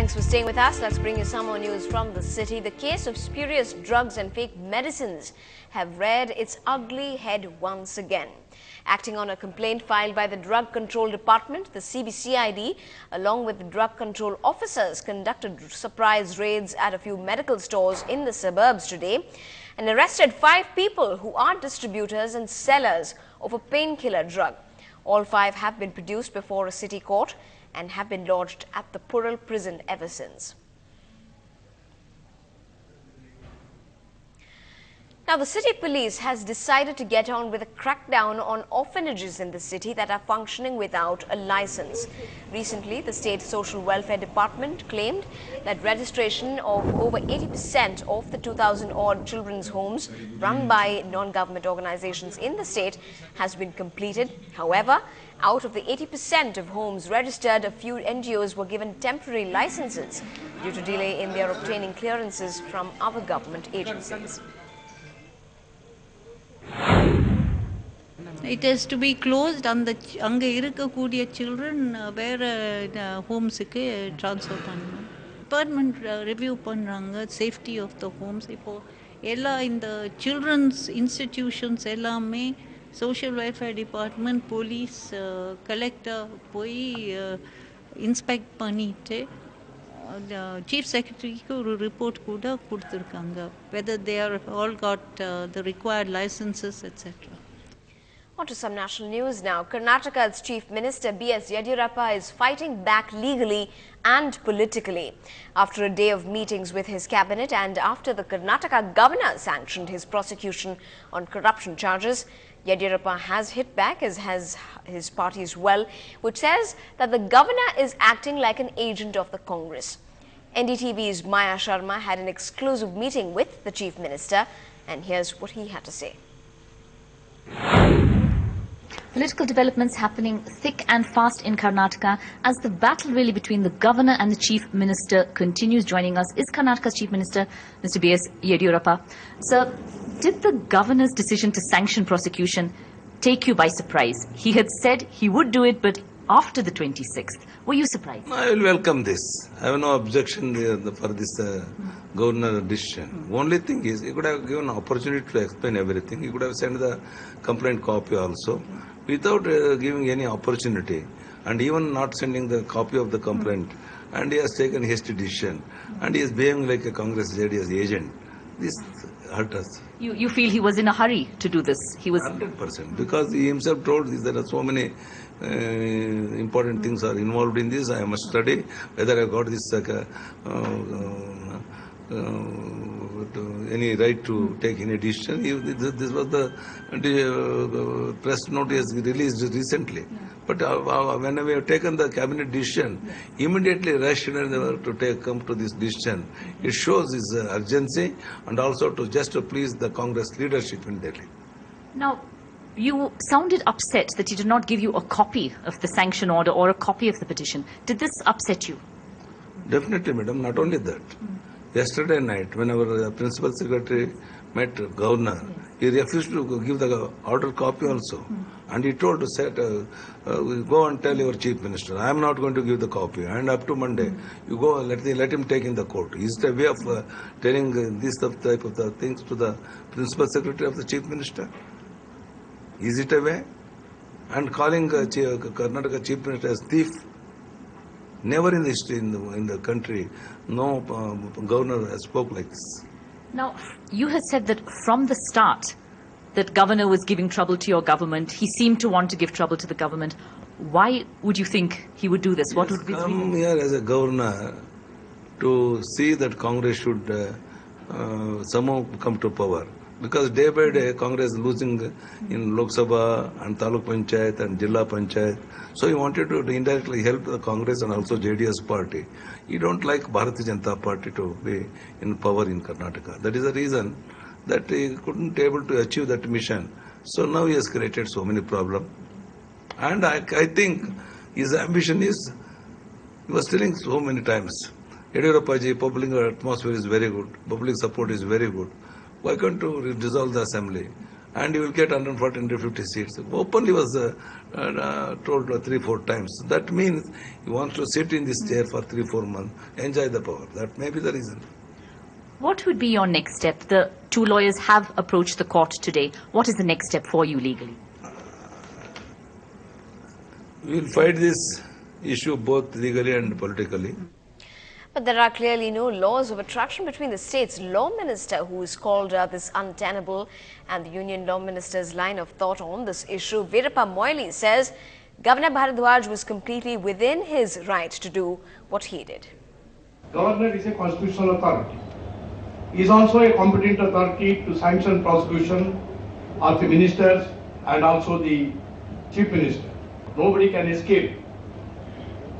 Thanks for staying with us. Let's bring you some more news from the city. The case of spurious drugs and fake medicines have reared its ugly head once again. Acting on a complaint filed by the Drug Control Department, the CBCID, along with the drug control officers, conducted surprise raids at a few medical stores in the suburbs today and arrested 5 people who are distributors and sellers of a painkiller drug. All 5 have been produced before a city court and have been lodged at the Pural prison ever since. Now, the city police has decided to get on with a crackdown on orphanages in the city that are functioning without a license. Recently, the state social welfare department claimed that registration of over 80% of the 2,000-odd children's homes run by non-government organizations in the state has been completed. However, out of the 80% of homes registered, a few NGOs were given temporary licenses due to delay in their obtaining clearances from other government agencies. It has to be closed and the அங்க இருக்கக்கூடிய children வேற homes-க்கு transfer பண்ணணும். Department review பண்றாங்க safety of the homes. இப்போ எல்லா இந்த children's institutions எல்லாமே social welfare department, police, collector போய் inspect பண்ணிட்டு chief secretary-க்கு ஒரு report கூட கொடுத்திருக்காங்க whether they are all got the required licenses, etc. On to some national news now. Karnataka's Chief Minister B.S. Yediyurappa is fighting back legally and politically. After a day of meetings with his cabinet and after the Karnataka governor sanctioned his prosecution on corruption charges, Yediyurappa has hit back, as has his party as well, which says that the governor is acting like an agent of the Congress. NDTV's Maya Sharma had an exclusive meeting with the Chief Minister, and here's what he had to say. Political developments happening thick and fast in Karnataka as the battle really between the governor and the chief minister continues. Joining us is Karnataka's chief minister, Mr. B.S. Yediyurappa. Sir, did the governor's decision to sanction prosecution take you by surprise? He had said he would do it, but after the 26th. Were you surprised? I will welcome this. I have no objection for this governor decision. Only thing is, he could have given opportunity to explain everything. He could have sent the complaint copy also, without giving any opportunity, and even not sending the copy of the complaint. And he has taken hasty decision, and he is behaving like a Congress JDS agent. This hurt us. You feel he was in a hurry to do this? He was 100%, because he himself told this, there are so many important things are involved in this. I must study whether I got this any right to take any decision. This was the press notice released recently. But when we have taken the cabinet decision, immediately rushed to come to this decision. It shows his urgency and also just to please the Congress leadership in Delhi. Now, you sounded upset that he did not give you a copy of the sanction order or a copy of the petition. Did this upset you? Definitely, madam. Not only that. Yesterday night, when our principal secretary met governor, he refused to give the order copy also. And he told to say, go and tell your chief minister, I am not going to give the copy. And up to Monday, you go, let him take in the court. Is it a way of telling this type of the things to the principal secretary of the chief minister? Is it a way? And calling Karnataka chief minister as thief? Never in the history in the country, no governor has spoke like this. Now, you had said that from the start, that governor was giving trouble to your government. He seemed to want to give trouble to the government. Why would you think he would do this? What would be the reason? Come here as a governor to see that Congress should somehow come to power. Because day by day, Congress is losing in Lok Sabha and Taluk Panchayat and Jilla Panchayat. So he wanted to indirectly help the Congress and also JDS party. He don't like Bharatiya Janata Party to be in power in Karnataka. That is the reason that he couldn't able to achieve that mission. So now he has created so many problems. And I think his ambition is, he was telling so many times, Yediyurappa ji, public atmosphere is very good, public support is very good. Why can't you dissolve the assembly and you will get 140, 150 seats. Openly was told 3-4 times. That means he wants to sit in this chair for 3-4 months, enjoy the power. That may be the reason. What would be your next step? The two lawyers have approached the court today. What is the next step for you legally? We will fight this issue both legally and politically. But there are clearly no laws of attraction between the state's law minister, who is called this untenable, and the union law minister's line of thought on this issue. Veerappa Moily says Governor Bharadwaj was completely within his right to do what he did. Governor is a constitutional authority. He is also a competent authority to sanction prosecution of the ministers and also the chief minister. Nobody can escape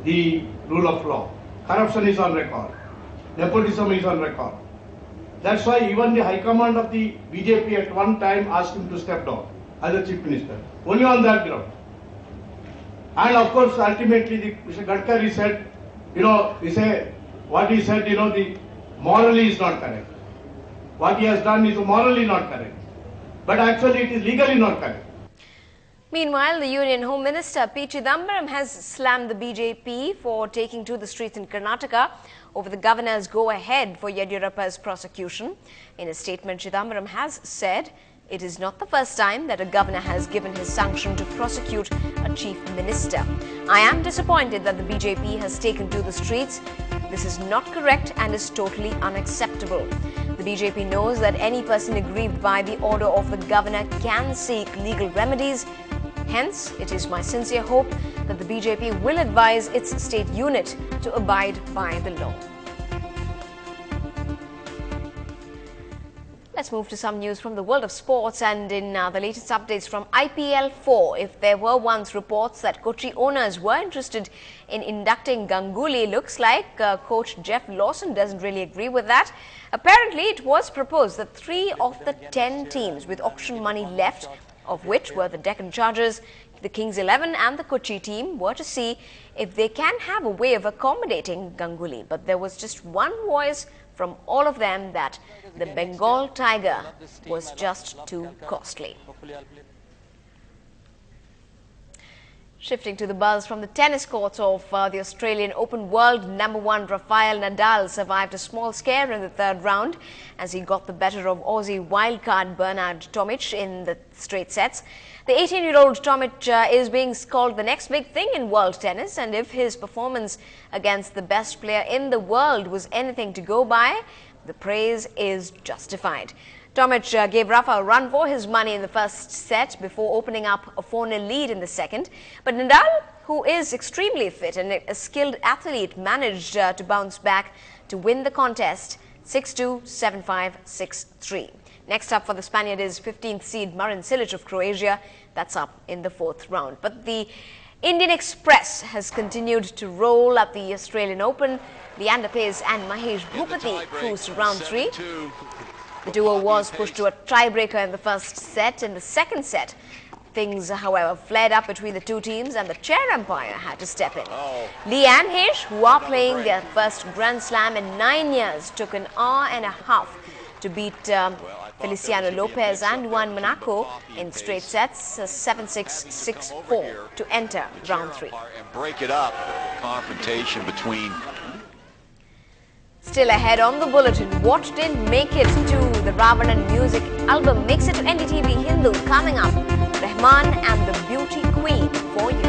the rule of law. Corruption is on record. Nepotism is on record. That's why even the High Command of the BJP at one time asked him to step down as a chief minister. Only on that ground. And of course, ultimately, Mr. Gadkari said, what he said, the morally is not correct. What he has done is morally not correct. But actually, it is legally not correct. Meanwhile, the Union Home Minister P. Chidambaram has slammed the BJP for taking to the streets in Karnataka over the governor's go-ahead for Yediyurappa's prosecution. In a statement, Chidambaram has said it is not the first time that a governor has given his sanction to prosecute a chief minister. I am disappointed that the BJP has taken to the streets. This is not correct and is totally unacceptable. The BJP knows that any person aggrieved by the order of the governor can seek legal remedies. Hence, it is my sincere hope that the BJP will advise its state unit to abide by the law. Let's move to some news from the world of sports, and in the latest updates from IPL 4, if there were once reports that Kochi owners were interested in inducting Ganguly, looks like coach Jeff Lawson doesn't really agree with that. Apparently, it was proposed that 3 of the 10 teams with auction money left, of which were the Deccan Chargers, the Kings 11 and the Kochi team, were to see if they can have a way of accommodating Ganguly. But there was just one voice from all of them that the Bengal Tiger was just too costly. Shifting to the buzz from the tennis courts of the Australian Open, world #1 Rafael Nadal survived a small scare in the third round as he got the better of Aussie wildcard Bernard Tomic in the straight sets. The 18-year-old Tomic is being called the next big thing in world tennis, and if his performance against the best player in the world was anything to go by, the praise is justified. Tomic gave Rafa a run for his money in the first set before opening up a 4-0 lead in the second. But Nadal, who is extremely fit and a skilled athlete, managed to bounce back to win the contest 6-2, 7-5, 6-3. Next up for the Spaniard is 15th seed Marin Cilic of Croatia. That's up in the 4th round. But the Indian Express has continued to roll at the Australian Open. Leander Paes and Mahesh Bhupathi cruised to round 3. The duo was pushed to a tiebreaker in the first set. In the second set, things, however, flared up between the two teams and the chair umpire had to step in. Lee and Hesh, who are playing their first Grand Slam in 9 years, took an hour and a half to beat Feliciano Lopez and Juan Monaco in straight sets, 7-6, 6-4 to enter round 3. Break it up. Confrontation between. Still ahead on the bulletin, what didn't make it to the Ravanan music album makes it to NDTV Hindu. Coming up, Rahman and the Beauty Queen for you.